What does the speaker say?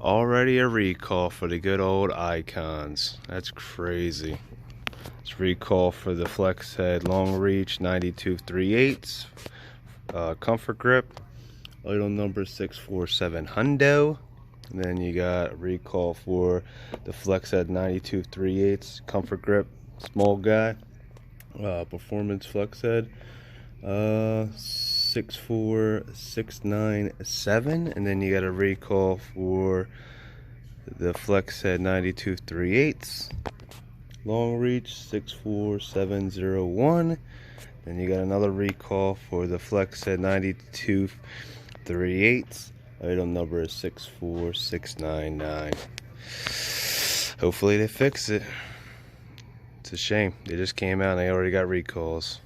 Already a recall for the good old icons. That's crazy. It's recall for the flex head long reach 92 3/8 comfort grip. Item number 647 hundo. And then you got recall for the flex head 92 3/8 comfort grip small guy. Performance flex head 64697, and then you got a recall for the flex head 92 3/8 long reach 64701. Then you got another recall for the flex head 92 3/8. Item number is 64699. Hopefully they fix it. It's a shame they just came out and they already got recalls.